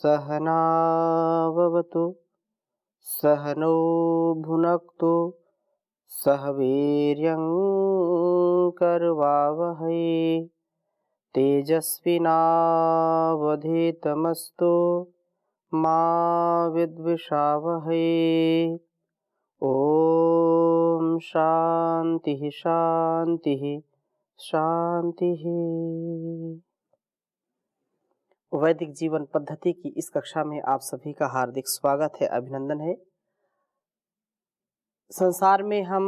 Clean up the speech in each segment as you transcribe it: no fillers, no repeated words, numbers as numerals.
सहनाववतु सहनौ भुनक्तु सह वीर्यं करवावहै तेजस्विनावधीतमस्तु मा विद्विषावहै। ओम शांति शांति शांति। वैदिक जीवन पद्धति की इस कक्षा में आप सभी का हार्दिक स्वागत है, अभिनंदन है। संसार में हम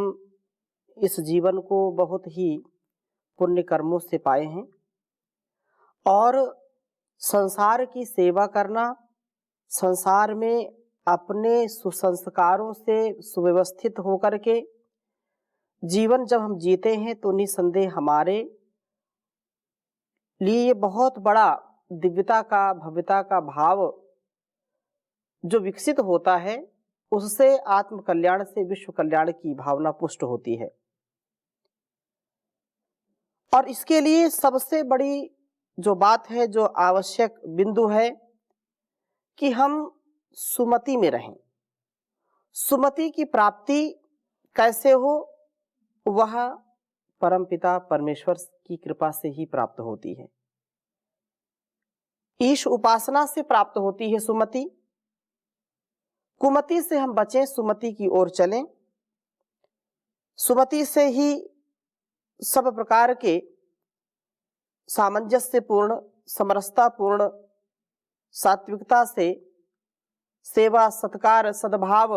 इस जीवन को बहुत ही पुण्य कर्मों से पाए हैं और संसार की सेवा करना, संसार में अपने सुसंस्कारों से सुव्यवस्थित होकर के जीवन जब हम जीते हैं तो निसंदेह हमारे लिए बहुत बड़ा दिव्यता का, भव्यता का भाव जो विकसित होता है, उससे आत्म कल्याण से विश्व कल्याण की भावना पुष्ट होती है। और इसके लिए सबसे बड़ी जो बात है, जो आवश्यक बिंदु है कि हम सुमति में रहें। सुमति की प्राप्ति कैसे हो, वह परमपिता परमेश्वर की कृपा से ही प्राप्त होती है। ईश उपासना से प्राप्त होती है सुमति। कुमति से हम बचें, सुमति की ओर चलें। सुमति से ही सब प्रकार के सामंजस्यपूर्ण, समरसतापूर्ण, सात्विकता से सेवा, सत्कार, सद्भाव,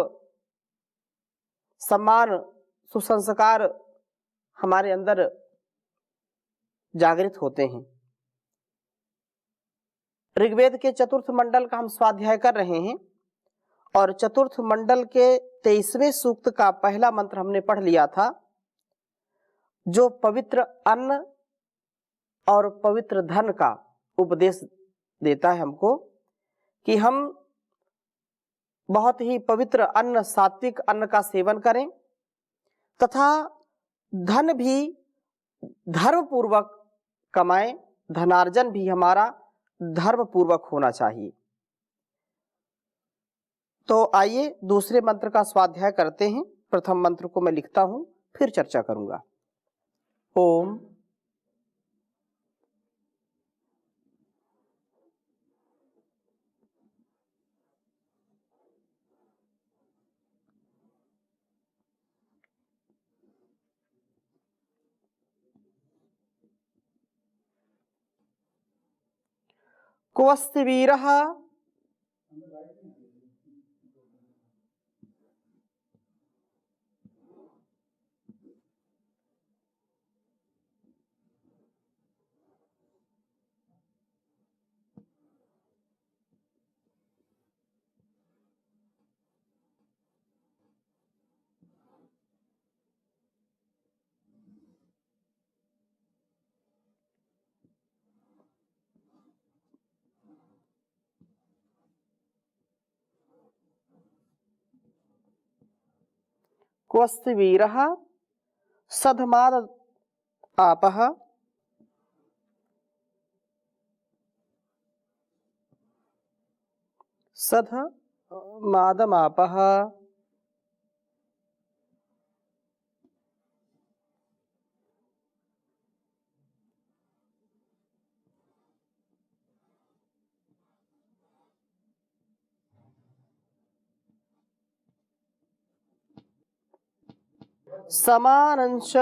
सम्मान, सुसंस्कार हमारे अंदर जागृत होते हैं। ऋग्वेद के चतुर्थ मंडल का हम स्वाध्याय कर रहे हैं और चतुर्थ मंडल के 23वें सूक्त का पहला मंत्र हमने पढ़ लिया था, जो पवित्र अन्न और पवित्र धन का उपदेश देता है हमको कि हम बहुत ही पवित्र अन्न, सात्विक अन्न का सेवन करें तथा धन भी धर्म पूर्वक कमाएं। धनार्जन भी हमारा धर्म पूर्वक होना चाहिए। तो आइए दूसरे मंत्र का स्वाध्याय करते हैं। प्रथम मंत्र को मैं लिखता हूं, फिर चर्चा करूंगा। ओम कुवस्य वीरः कुवस्य वीरः सधमाद आपः सधमादमापः समानंच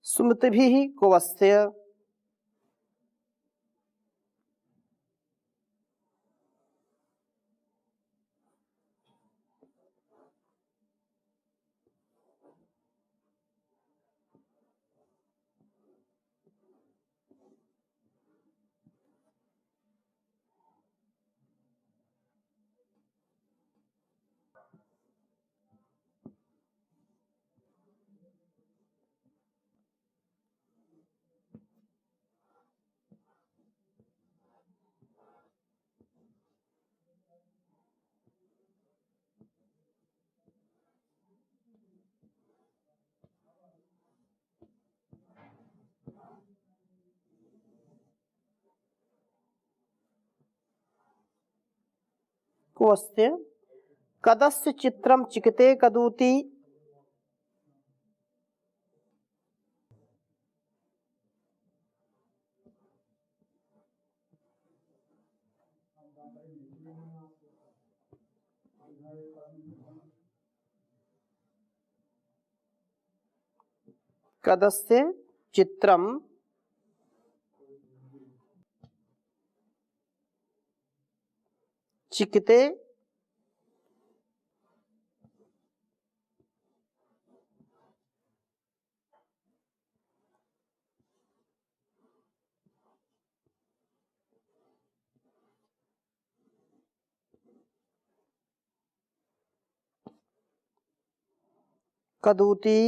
सुमतिभिः कुवस्य कुवस्य कदस्य चित्रम चिकते कदूति कदस्य चित्रम चिकते कदूति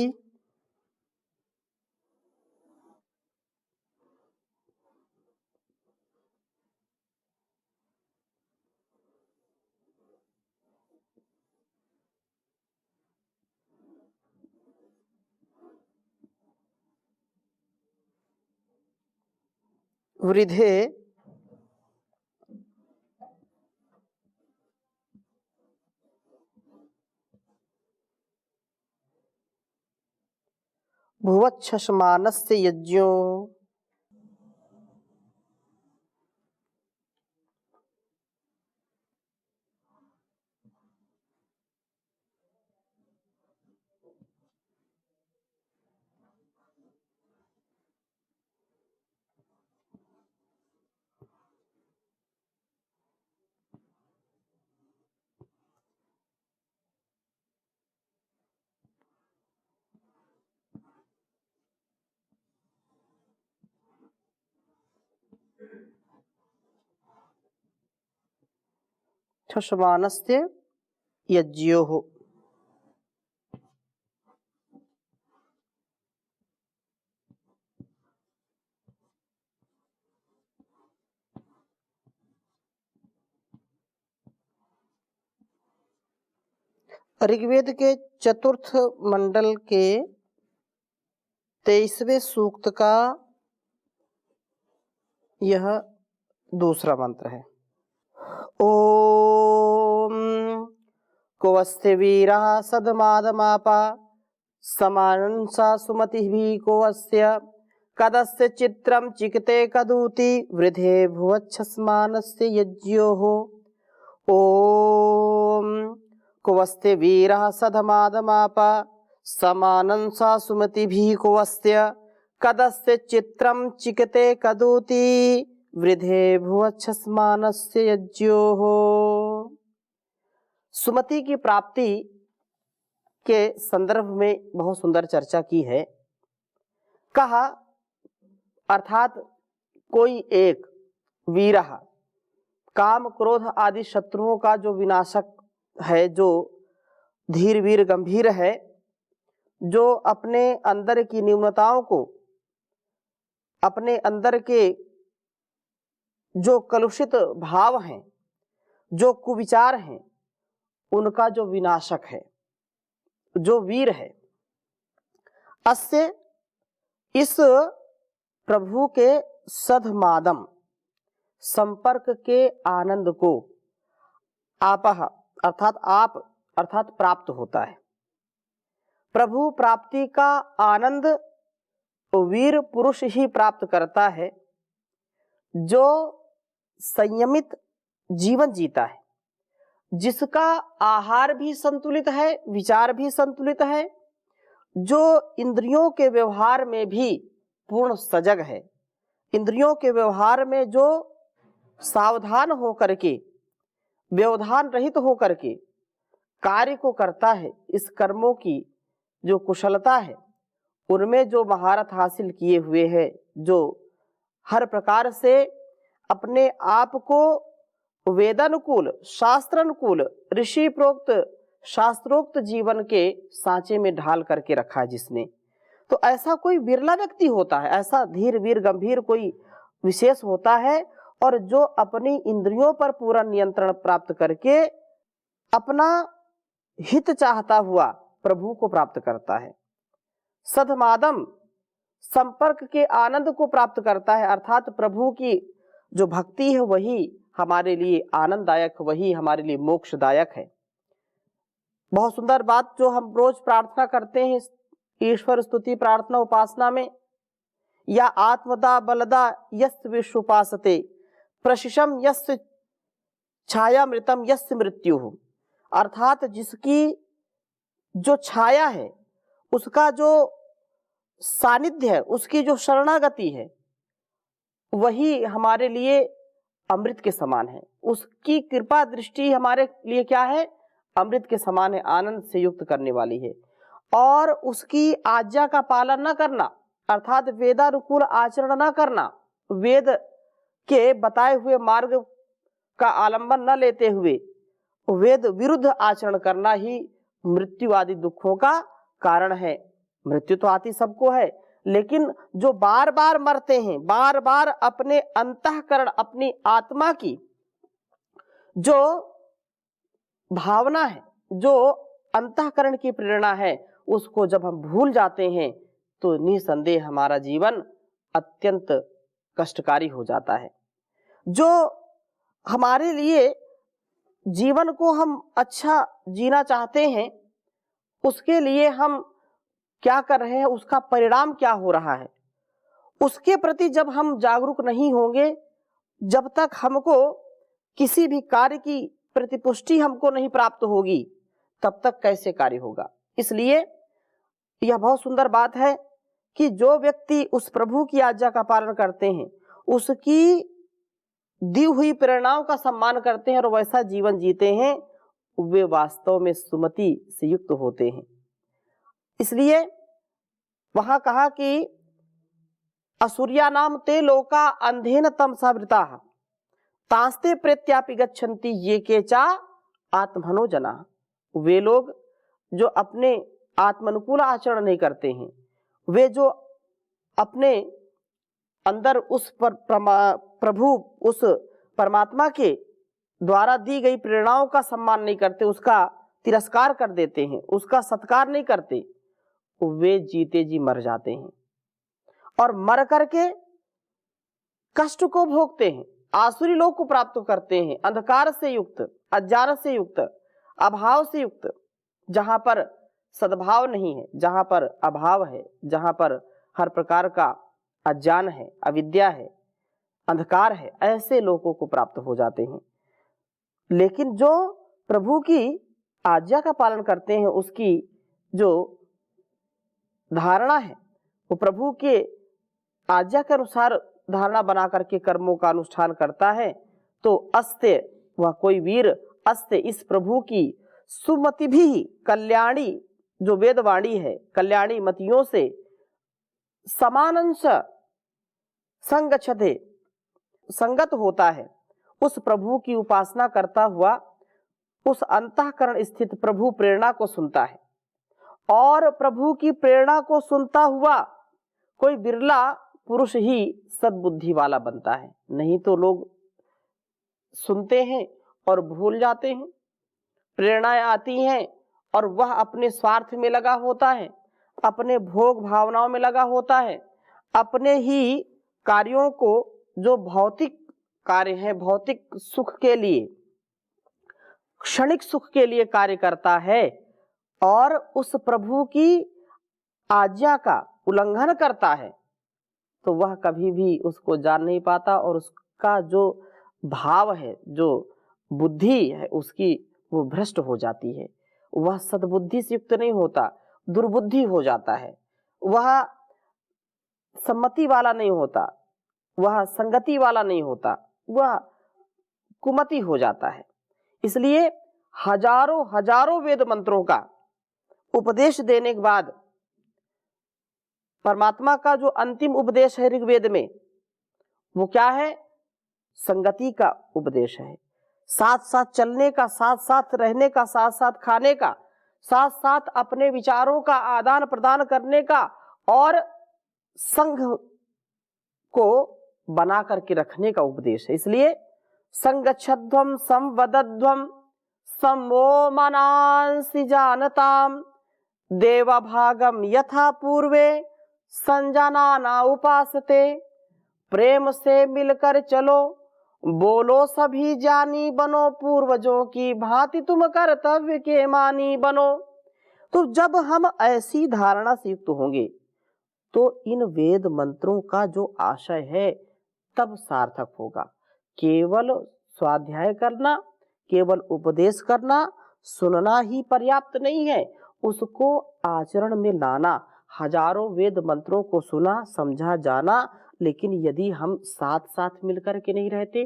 वृद्धे भुवच्छमानस्य यज्ञो छशमानस्य यज्ञोः। ऋग्वेद के चतुर्थ मंडल के 23वें सूक्त का यह दूसरा मंत्र है। ओम कुवस्य वीरः सदमादमापा समानंसा सुमतिभिः कुवस्य कदस्य चित्रम चिकते कदूति वृधे भुवच्छमानस्य यज्ञोः। ओम कुवस्य वीरः सदमादमापा समानंसा सुमतिभिः कुवस्य कदस्य चित्रम चिकते कदूति वृधे भुवच्छमानस्य यज्ञोः। सुमति की प्राप्ति के संदर्भ में बहुत सुंदर चर्चा की है। कहा अर्थात कोई एक वीरः काम क्रोध आदि शत्रुओं का जो विनाशक है, जो धीर वीर गंभीर है, जो अपने अंदर की न्यूनताओं को, अपने अंदर के जो कलुषित भाव हैं, जो कुविचार हैं, उनका जो विनाशक है, जो वीर है। अस्य इस प्रभु के सधमादम संपर्क के आनंद को आपह अर्थात आप अर्थात प्राप्त होता है। प्रभु प्राप्ति का आनंद वीर पुरुष ही प्राप्त करता है, जो संयमित जीवन जीता है, जिसका आहार भी संतुलित है, विचार भी संतुलित है, जो इंद्रियों के व्यवहार में भी पूर्ण सजग है, इंद्रियों के व्यवहार में जो सावधान होकर के, व्यवधान रहित होकर के कार्य को करता है। इस कर्मों की जो कुशलता है, उनमें जो महारत हासिल किए हुए है, जो हर प्रकार से अपने आप को वेदानुकूल, शास्त्रानुकूल, ऋषि प्रोक्त, शास्त्रोक्त जीवन के सांचे में ढाल करके रखा है जिसने, तो ऐसा कोई बिरला व्यक्ति होता है, ऐसा धीर वीर गंभीर कोई विशेष होता है, और जो अपनी इंद्रियों पर पूरा नियंत्रण प्राप्त करके अपना हित चाहता हुआ प्रभु को प्राप्त करता है। सधमादम संपर्क के आनंद को प्राप्त करता है, अर्थात प्रभु की जो भक्ति है वही हमारे लिए आनंददायक, वही हमारे लिए मोक्षदायक है। बहुत सुंदर बात जो हम रोज प्रार्थना करते हैं ईश्वर स्तुति प्रार्थना उपासना में, या आत्मदा बलदा यस्य विश्वपासते प्रशिशम यस्य छायामृतम यस्य मृत्यु, अर्थात जिसकी जो छाया है, उसका जो सानिध्य है, उसकी जो शरणागति है, वही हमारे लिए अमृत के समान है। उसकी कृपा दृष्टि हमारे लिए क्या है? अमृत के समान है, आनंद से युक्त करने वाली है। और उसकी आज्ञा का पालन न करना, अर्थात वेदानुकूल आचरण न करना, वेद के बताए हुए मार्ग का आलंबन न लेते हुए वेद विरुद्ध आचरण करना ही मृत्यु आदि दुखों का कारण है। मृत्यु तो आती सबको है, लेकिन जो बार बार मरते हैं, बार बार अपने अंतःकरण, अपनी आत्मा की जो भावना है, जो अंतःकरण की प्रेरणा है, उसको जब हम भूल जाते हैं तो निसंदेह हमारा जीवन अत्यंत कष्टकारी हो जाता है। जो हमारे लिए जीवन को हम अच्छा जीना चाहते हैं, उसके लिए हम क्या कर रहे हैं, उसका परिणाम क्या हो रहा है, उसके प्रति जब हम जागरूक नहीं होंगे, जब तक हमको किसी भी कार्य की प्रतिपुष्टि हमको नहीं प्राप्त होगी, तब तक कैसे कार्य होगा। इसलिए यह बहुत सुंदर बात है कि जो व्यक्ति उस प्रभु की आज्ञा का पालन करते हैं, उसकी दी हुई प्रेरणाओं का सम्मान करते हैं और वैसा जीवन जीते हैं, वे वास्तव में सुमति से युक्त होते हैं। इसलिए वहां कहा कि असुर्या नाम ते लोका अंधेन तमसावृता तांस्ते प्रेत्यापि गच्छन्ति ये केचा आत्मनो जना। वे लोग जो अपने आत्मानुकूल आचरण नहीं करते हैं, वे जो अपने अंदर उस प्रभु उस परमात्मा के द्वारा दी गई प्रेरणाओं का सम्मान नहीं करते, उसका तिरस्कार कर देते हैं, उसका सत्कार नहीं करते, वे जीते जी मर जाते हैं और मर करके कष्ट को भोगते हैं, आसुरी लोक को प्राप्त करते हैं, अंधकार से युक्त, अज्ञान से युक्त, अभाव से युक्त, जहां पर सद्भाव नहीं है, जहां पर अभाव है, जहां पर हर प्रकार का अज्ञान है, अविद्या है, अंधकार है, ऐसे लोगों को प्राप्त हो जाते हैं। लेकिन जो प्रभु की आज्ञा का पालन करते हैं, उसकी जो धारणा है, वो प्रभु के आज्ञा के अनुसार धारणा बना करके कर्मों का अनुष्ठान करता है, तो अस्ते वह कोई वीर अस्ते इस प्रभु की सुमति भी कल्याणी, जो वेदवाणी है, कल्याणी मतियों से समानंश संगच्छते, संगत होता है। उस प्रभु की उपासना करता हुआ उस अंतःकरण स्थित प्रभु प्रेरणा को सुनता है, और प्रभु की प्रेरणा को सुनता हुआ कोई बिरला पुरुष ही सद्बुद्धि वाला बनता है। नहीं तो लोग सुनते हैं और भूल जाते हैं, प्रेरणाएं आती हैं और वह अपने स्वार्थ में लगा होता है, अपने भोग भावनाओं में लगा होता है, अपने ही कार्यों को, जो भौतिक कार्य है, भौतिक सुख के लिए, क्षणिक सुख के लिए कार्य करता है, और उस प्रभु की आज्ञा का उल्लंघन करता है, तो वह कभी भी उसको जान नहीं पाता, और उसका जो भाव है, जो बुद्धि है, उसकी वो भ्रष्ट हो जाती है। वह सद्बुद्धि से युक्त नहीं होता, दुर्बुद्धि हो जाता है, वह सम्मति वाला नहीं होता, वह संगति वाला नहीं होता, वह कुमति हो जाता है। इसलिए हजारों हजारों वेद मंत्रों का उपदेश देने के बाद परमात्मा का जो अंतिम उपदेश है ऋग्वेद में, वो क्या है? संगति का उपदेश है। साथ साथ चलने का, साथ साथ रहने का, साथ साथ खाने का, साथ साथ अपने विचारों का आदान प्रदान करने का, और संघ को बना करके रखने का उपदेश है। इसलिए संगच्छध्वम संवदध्वम समो मनांसि जानताम देवभागम यथा पूर्वे संजाना उपासते। प्रेम से मिलकर चलो बोलो सभी जानी बनो, पूर्वजों की भांति तुम कर्तव्य के मानी बनो। तो जब हम ऐसी धारणा से युक्त होंगे तो इन वेद मंत्रों का जो आशय है तब सार्थक होगा। केवल स्वाध्याय करना, केवल उपदेश करना, सुनना ही पर्याप्त नहीं है, उसको आचरण में लाना। हजारों वेद मंत्रों को सुना समझा जाना, लेकिन यदि हम साथ साथ मिलकर के नहीं रहते,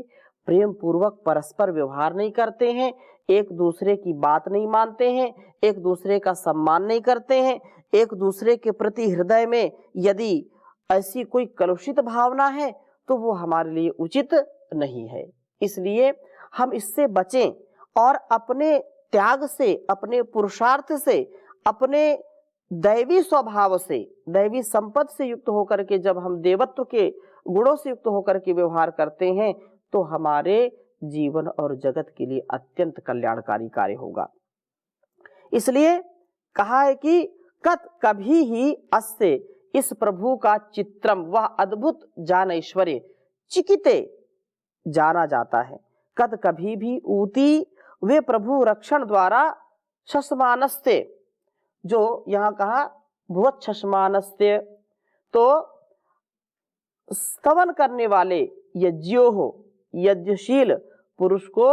प्रेम पूर्वक परस्पर व्यवहार नहीं करते हैं, एक दूसरे की बात नहीं मानते हैं, एक दूसरे का सम्मान नहीं करते हैं, एक दूसरे के प्रति हृदय में यदि ऐसी कोई कलुषित भावना है तो वो हमारे लिए उचित नहीं है। इसलिए हम इससे बचें और अपने त्याग से, अपने पुरुषार्थ से, अपने दैवी स्वभाव से, दैवी संपत्ति से युक्त होकर के जब हम देवत्व के गुणों से युक्त होकर के व्यवहार करते हैं तो हमारे जीवन और जगत के लिए अत्यंत कल्याणकारी कार्य होगा। इसलिए कहा है कि कत कभी ही अस्य, इस प्रभु का चित्रम, वह अद्भुत जान ऐश्वर्य चिकिते जाना जाता है। कद कभी भी ऊती, वे प्रभु रक्षण द्वारा शस्मानस्ते, जो यहाँ कहा भुवत शस्मानस्ते, तो स्तवन करने वाले यज्ञो हो, यज्ञशील पुरुष को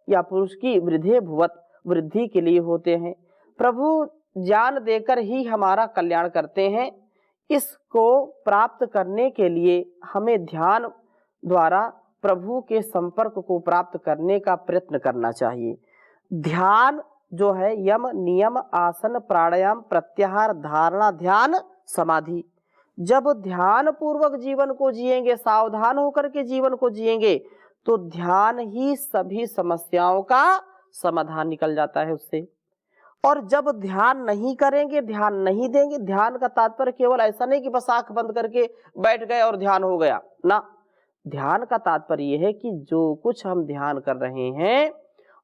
या पुरुष की वृद्धि भुवत, वृद्धि के लिए होते हैं। प्रभु ज्ञान देकर ही हमारा कल्याण करते हैं। इसको प्राप्त करने के लिए हमें ध्यान द्वारा प्रभु के संपर्क को प्राप्त करने का प्रयत्न करना चाहिए। ध्यान जो है यम नियम आसन प्राणायाम प्रत्याहार धारणा ध्यान समाधि। जब ध्यान पूर्वक जीवन को जिएंगे, सावधान होकर के जीवन को जिएंगे, तो ध्यान ही सभी समस्याओं का समाधान निकल जाता है उससे। और जब ध्यान नहीं करेंगे, ध्यान नहीं देंगे, ध्यान का तात्पर्य केवल ऐसा नहीं कि बस आंख बंद करके बैठ गए और ध्यान हो गया ना। ध्यान का तात्पर्य यह है कि जो कुछ हम ध्यान कर रहे हैं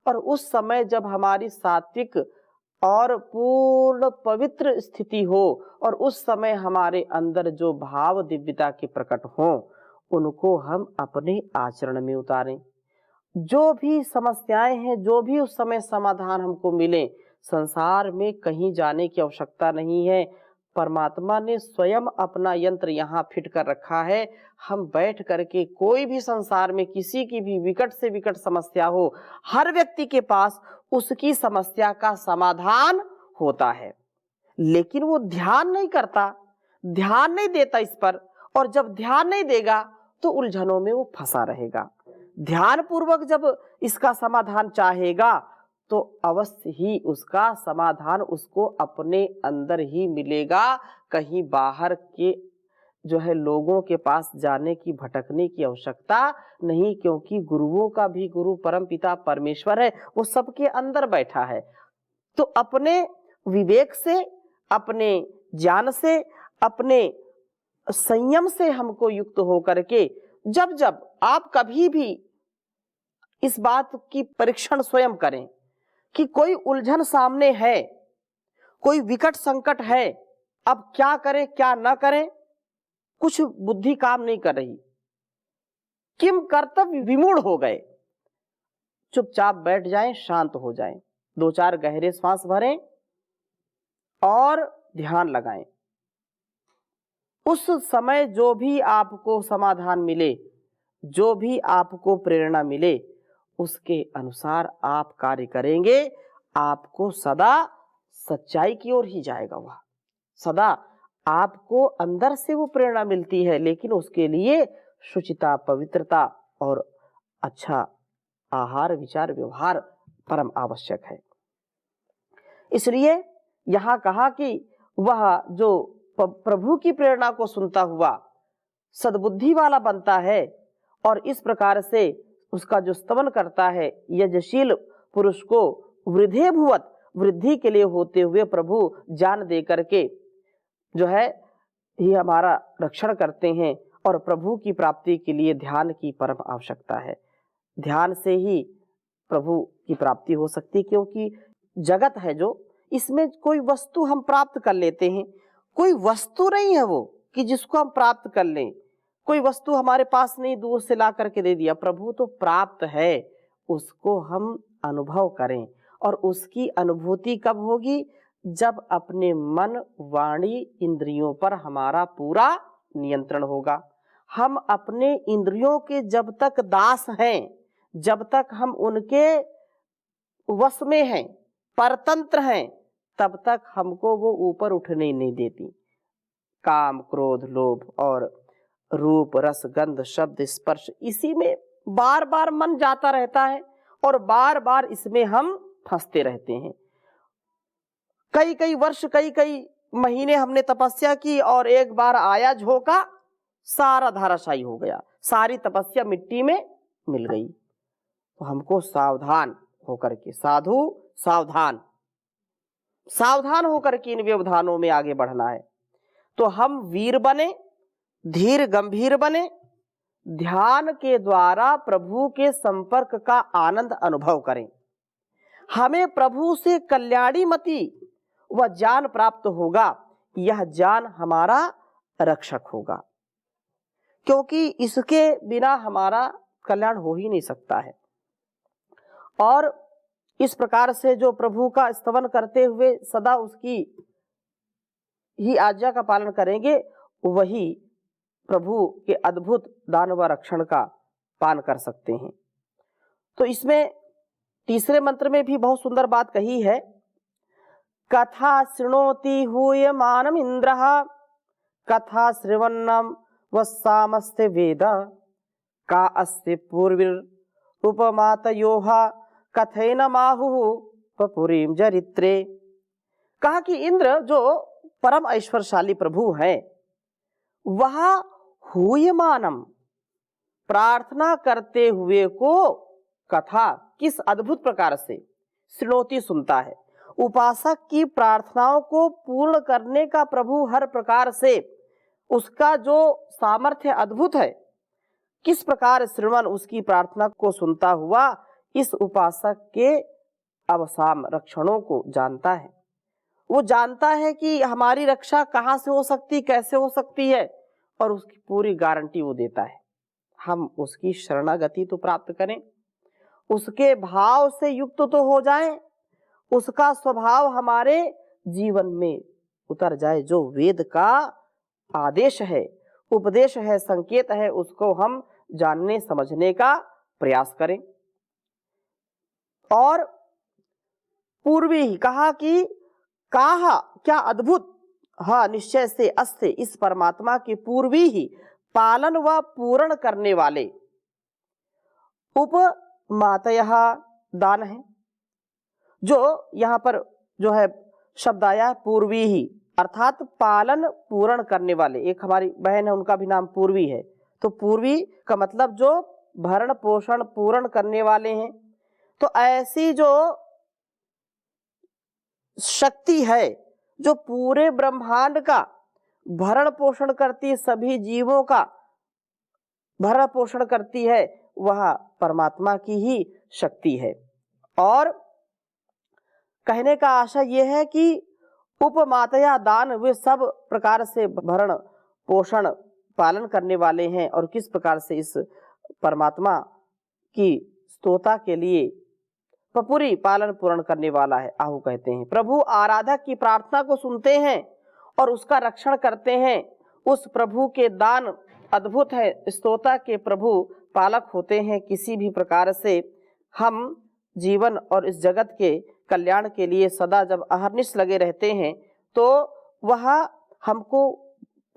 और उस समय जब हमारी सात्विक और पूर्ण पवित्र स्थिति हो और उस समय हमारे अंदर जो भाव दिव्यता के प्रकट हों, उनको हम अपने आचरण में उतारें। जो भी समस्याएं हैं, जो भी उस समय समाधान हमको मिले, संसार में कहीं जाने की आवश्यकता नहीं है। परमात्मा ने स्वयं अपना यंत्र यहाँ फिट कर रखा है। हम बैठ करके कोई भी संसार में किसी की भी विकट से विकट समस्या हो, हर व्यक्ति के पास उसकी समस्या का समाधान होता है, लेकिन वो ध्यान नहीं करता, ध्यान नहीं देता इस पर। और जब ध्यान नहीं देगा तो उलझनों में वो फंसा रहेगा। ध्यान पूर्वक जब इसका समाधान चाहेगा तो अवश्य ही उसका समाधान उसको अपने अंदर ही मिलेगा। कहीं बाहर के जो है लोगों के पास जाने की, भटकने की आवश्यकता नहीं, क्योंकि गुरुओं का भी गुरु परम पिता परमेश्वर है, वो सबके अंदर बैठा है। तो अपने विवेक से, अपने ज्ञान से, अपने संयम से हमको युक्त होकर के जब जब आप कभी भी इस बात की परीक्षण स्वयं करें कि कोई उलझन सामने है, कोई विकट संकट है, अब क्या करें क्या न करें, कुछ बुद्धि काम नहीं कर रही, किम कर्तव्य विमूढ़ हो गए, चुपचाप बैठ जाएं, शांत हो जाएं, 2-4 गहरे श्वास भरें और ध्यान लगाएं। उस समय जो भी आपको समाधान मिले, जो भी आपको प्रेरणा मिले, उसके अनुसार आप कार्य करेंगे। आपको सदा सच्चाई की ओर ही जाएगा। वह सदा आपको अंदर से वो प्रेरणा मिलती है, लेकिन उसके लिए शुचिता, पवित्रता और अच्छा आहार विचार व्यवहार परम आवश्यक है। इसलिए यहाँ कहा कि वह जो प्रभु की प्रेरणा को सुनता हुआ सद्बुद्धि वाला बनता है और इस प्रकार से उसका जो स्तवन करता है, यज्ञशील पुरुष को वृद्धि भुवत, वृद्धि के लिए होते हुए प्रभु जान दे करके जो है ये हमारा रक्षण करते हैं। और प्रभु की प्राप्ति के लिए ध्यान की परम आवश्यकता है। ध्यान से ही प्रभु की प्राप्ति हो सकती है, क्योंकि जगत है जो, इसमें कोई वस्तु हम प्राप्त कर लेते हैं, कोई वस्तु नहीं है वो कि जिसको हम प्राप्त कर लें। कोई वस्तु हमारे पास नहीं, दूर से ला करके दे दिया, प्रभु तो प्राप्त है, उसको हम अनुभव करें। और उसकी अनुभूति कब होगी? जब अपने मन, वाणी, इंद्रियों पर हमारा पूरा नियंत्रण होगा। हम अपने इंद्रियों के जब तक दास हैं, जब तक हम उनके वश में हैं, परतंत्र हैं, तब तक हमको वो ऊपर उठने ही नहीं देती। काम, क्रोध, लोभ और रूप, रस, गंध, शब्द, स्पर्श, इसी में बार बार मन जाता रहता है और बार बार इसमें हम फंसते रहते हैं। कई कई वर्ष, कई कई महीने हमने तपस्या की और एक बार आया झोंका, सारा धाराशायी हो गया, सारी तपस्या मिट्टी में मिल गई। तो हमको सावधान होकर के, साधु सावधान, सावधान होकर के इन व्यवधानों में आगे बढ़ना है। तो हम वीर बने, धीर गंभीर बने, ध्यान के द्वारा प्रभु के संपर्क का आनंद अनुभव करें। हमें प्रभु से कल्याणी मति वह ज्ञान प्राप्त होगा, यह ज्ञान हमारा रक्षक होगा, क्योंकि इसके बिना हमारा कल्याण हो ही नहीं सकता है। और इस प्रकार से जो प्रभु का स्तवन करते हुए सदा उसकी ही आज्ञा का पालन करेंगे, वही प्रभु के अद्भुत दान व रक्षण का पान कर सकते हैं। तो इसमें तीसरे मंत्र में भी बहुत सुंदर बात कही है। कथा शृणोति हूयमानम इंद्रः, कथा श्रवन्नम वस्सामस्ते वेद, का अस्ति पूर्विर उपमातयोः कथेन माहुः पपुरीम जरित्रे। कहा कि इंद्र जो परम ऐश्वर्यशाली प्रभु हैं, वह हूयमानम, प्रार्थना करते हुए को, कथा किस अद्भुत प्रकार से, श्रोति सुनता है। उपासक की प्रार्थनाओं को पूर्ण करने का प्रभु हर प्रकार से उसका जो सामर्थ्य अद्भुत है, किस प्रकार श्रवण उसकी प्रार्थना को सुनता हुआ इस उपासक के अवसाम रक्षणों को जानता है। वो जानता है कि हमारी रक्षा कहाँ से हो सकती, कैसे हो सकती है, और उसकी पूरी गारंटी वो देता है। हम उसकी शरणागति तो प्राप्त करें, उसके भाव से युक्त तो हो जाएं, उसका स्वभाव हमारे जीवन में उतर जाए। जो वेद का आदेश है, उपदेश है, संकेत है, उसको हम जानने समझने का प्रयास करें। और पूर्वी ही कहा कि कहा क्या अद्भुत, हाँ निश्चय से अस्ते, इस परमात्मा के पूर्वी ही पालन व पूर्ण करने वाले उपमातयः दान है। जो यहाँ पर जो है शब्द आया पूर्वी ही, अर्थात पालन पूर्ण करने वाले। एक हमारी बहन है, उनका भी नाम पूर्वी है। तो पूर्वी का मतलब जो भरण पोषण पूर्ण करने वाले हैं। तो ऐसी जो शक्ति है जो पूरे ब्रह्मांड का भरण पोषण करती, सभी जीवों का भरण पोषण करती है, वह परमात्मा की ही शक्ति है। और कहने का आशा यह है कि उपमातया दान, वे सब प्रकार से भरण पोषण पालन करने वाले हैं और किस प्रकार से इस परमात्मा की स्तोता के लिए पपूरी पालन पूर्ण करने वाला है। आहू कहते हैं प्रभु आराधक की प्रार्थना को सुनते हैं और उसका रक्षण करते हैं। उस प्रभु के दान अद्भुत है, स्तोता के प्रभु पालक होते हैं। किसी भी प्रकार से हम जीवन और इस जगत के कल्याण के लिए सदा जब अहर्निश लगे रहते हैं तो वह हमको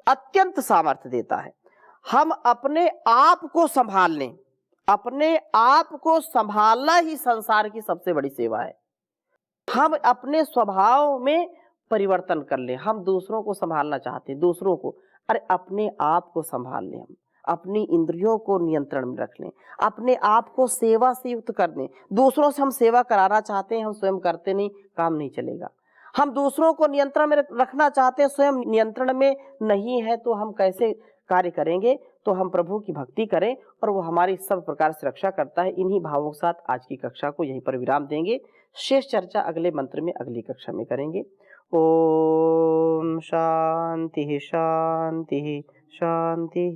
अत्यंत सामर्थ्य देता है। हम अपने आप को संभाल लें, अपने आप को संभालना ही संसार की सबसे बड़ी सेवा है। हम अपने स्वभाव में परिवर्तन कर लें। हम दूसरों को संभालना चाहते हैं, दूसरों को, अरे अपने आप को संभाल लें। हम अपनी इंद्रियों को नियंत्रण में रख लें, अपने आप को सेवा से युक्त कर दें। दूसरों से हम सेवा कराना चाहते हैं, हम स्वयं करते नहीं, काम नहीं चलेगा। हम दूसरों को नियंत्रण में रखना चाहते हैं, स्वयं नियंत्रण में नहीं है, तो हम कैसे कार्य करेंगे। तो हम प्रभु की भक्ति करें और वो हमारी सब प्रकार से रक्षा करता है। इन्हीं भावों के साथ आज की कक्षा को यहीं पर विराम देंगे। शेष चर्चा अगले मंत्र में अगली कक्षा में करेंगे। ओम शांति शांति शांति।